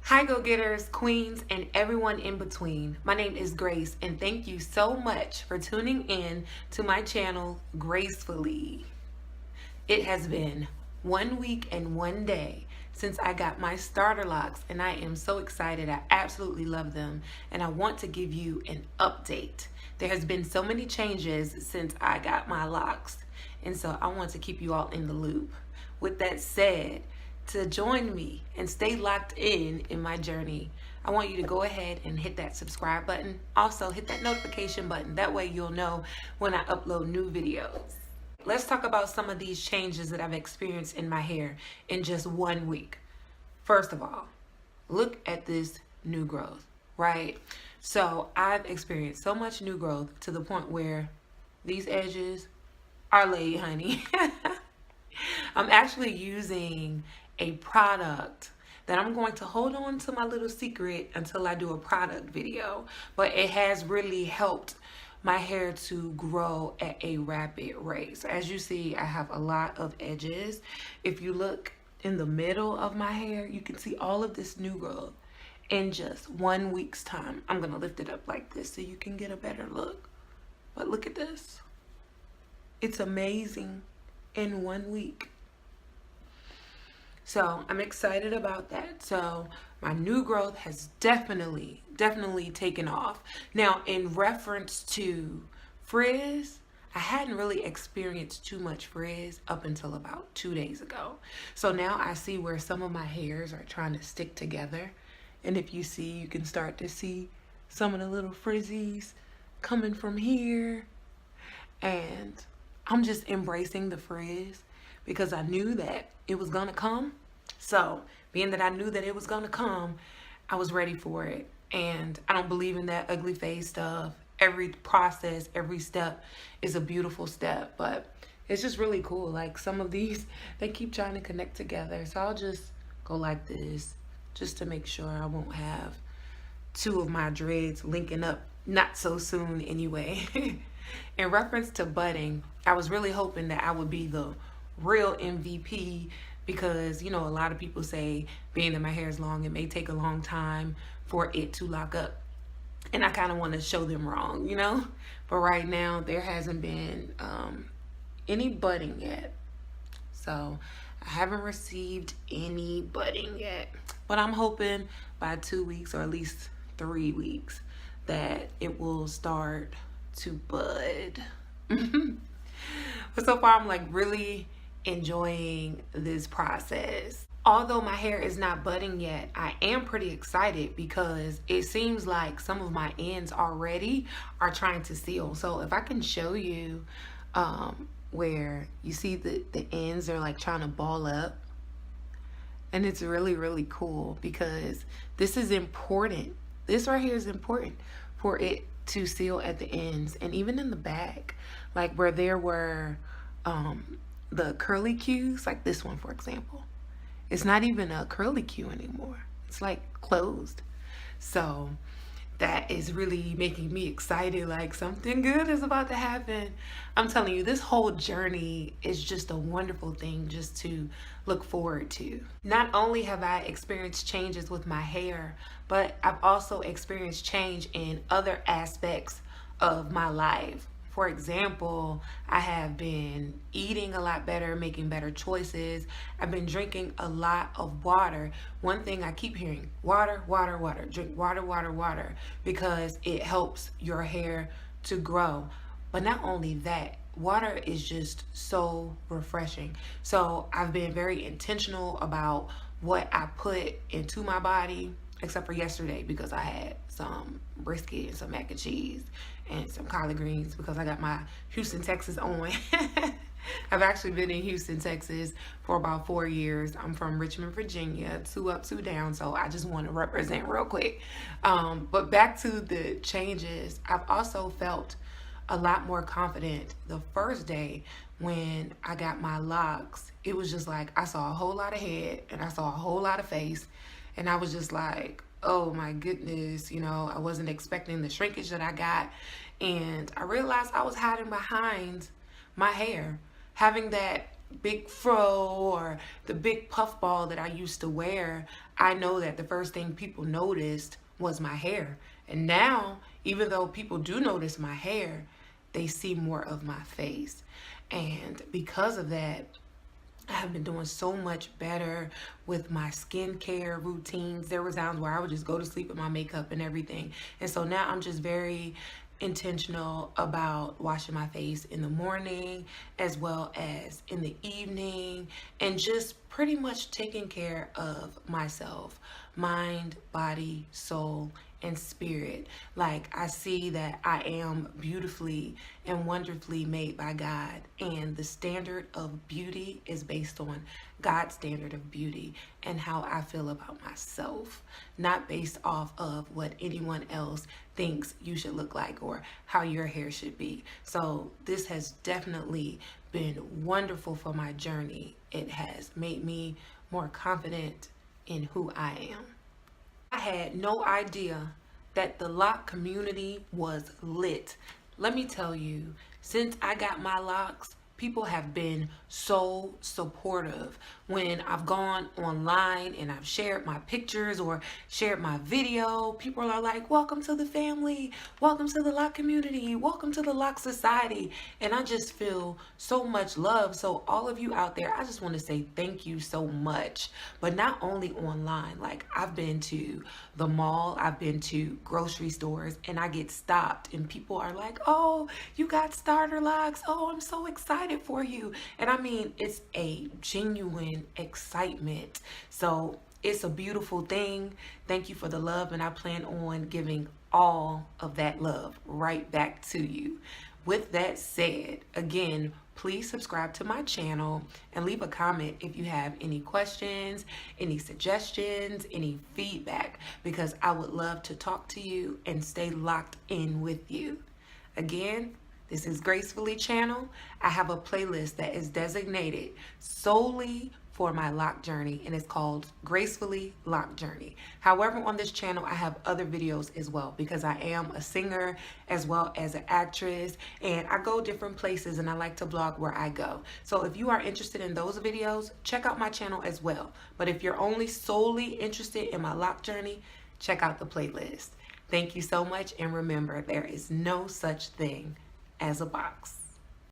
Hi, go-getters, queens, and everyone in between. My name is Grace, and thank you so much for tuning in to my channel, Gracefully. It has been 1 week and 1 day since I got my starter locks, and I am so excited. I absolutely love them, and I want to give you an update. There has been so many changes since I got my locks, and so I want to keep you all in the loop. With that said, to join me and stay locked in my journey, I want you to go ahead and hit that subscribe button. Also hit that notification button. That way you'll know when I upload new videos. Let's talk about some of these changes that I've experienced in my hair in just 1 week. First of all, look at this new growth, right? So I've experienced so much new growth to the point where these edges are laid, honey. I'm actually using a product that I'm going to hold on to my little secret until I do a product video, but it has really helped my hair to grow at a rapid rate. So as you see, I have a lot of edges. If you look in the middle of my hair, you can see all of this new growth in just 1 week's time. I'm gonna lift it up like this so you can get a better look. But look at this. It's amazing in 1 week. So I'm excited about that. So my new growth has definitely taken off. Now, in reference to frizz, I hadn't really experienced too much frizz up until about 2 days ago. So now I see where some of my hairs are trying to stick together. And if you see, you can start to see some of the little frizzies coming from here. And I'm just embracing the frizz because I knew that it was gonna come. So being that I knew that it was gonna come, I was ready for it. And I don't believe in that ugly face stuff. Every process, every step is a beautiful step, but it's just really cool. Like some of these, they keep trying to connect together. So I'll just go like this just to make sure I won't have two of my dreads linking up not so soon anyway. In reference to budding, I was really hoping that I would be the real MVP because, you know, a lot of people say being that my hair is long, it may take a long time for it to lock up. And I kind of want to show them wrong, you know? But right now, there hasn't been any budding yet. So I haven't received any budding yet. But I'm hoping by 2 weeks or at least 3 weeks that it will start to bud. But so far, I'm like really enjoying this process. Although my hair is not budding yet, I am pretty excited because it seems like some of my ends already are trying to seal. So if I can show you where you see the ends are like trying to ball up, and it's really cool because this is important. This right here is important for it to seal at the ends and even in the back, like where there were the curly cues, like this one for example. It's not even a curly cue anymore. It's like closed. So that is really making me excited, like something good is about to happen. I'm telling you, this whole journey is just a wonderful thing just to look forward to. Not only have I experienced changes with my hair, but I've also experienced change in other aspects of my life. For example, I have been eating a lot better, making better choices. I've been drinking a lot of water. One thing I keep hearing, water, water, water. Drink water, water, water, because it helps your hair to grow. But not only that, water is just so refreshing. So I've been very intentional about what I put into my body, except for yesterday because I had some brisket and some mac and cheese and some collard greens because I got my Houston, Texas on. I've actually been in Houston, Texas for about 4 years. I'm from Richmond, Virginia, 2 up, 2 down, so I just want to represent real quick. But back to the changes, I've also felt a lot more confident the first day when I got my locks. It was just like I saw a whole lot of head and I saw a whole lot of face, and I was just like, oh my goodness, you know, I wasn't expecting the shrinkage that I got. And I realized I was hiding behind my hair. Having that big fro or the big puff ball that I used to wear, I know that the first thing people noticed was my hair. And now, even though people do notice my hair, they see more of my face. And because of that, I have been doing so much better with my skincare routines. There were times where I would just go to sleep with my makeup and everything. And so now I'm just very intentional about washing my face in the morning as well as in the evening, and just pretty much taking care of myself, mind, body, soul, and spirit. Like, I see that I am beautifully and wonderfully made by God, and the standard of beauty is based on God's standard of beauty and how I feel about myself, not based off of what anyone else thinks you should look like or how your hair should be. So this has definitely been wonderful for my journey. It has made me more confident in who I am. I had no idea that the lock community was lit. Let me tell you, since I got my locks, people have been so supportive. When I've gone online and I've shared my pictures or shared my video, people are like, welcome to the family, welcome to the lock community, welcome to the lock society. And I just feel so much love. So all of you out there, I just want to say thank you so much. But not only online, like, I've been to the mall, I've been to grocery stores, and I get stopped and people are like, oh, you got starter locks, oh, I'm so excited for you. And I mean, it's a genuine excitement. So it's a beautiful thing. Thank you for the love, and I plan on giving all of that love right back to you. With that said, again, please subscribe to my channel and leave a comment if you have any questions, any suggestions, any feedback, because I would love to talk to you and stay locked in with you. Again, this is Gracefully Channel. I have a playlist that is designated solely for my lock journey, and it's called Gracefully Lock Journey. However, on this channel, I have other videos as well, because I am a singer as well as an actress, and I go different places and I like to vlog where I go. So if you are interested in those videos, check out my channel as well. But if you're only solely interested in my lock journey, check out the playlist. Thank you so much, and remember, there is no such thing as a box.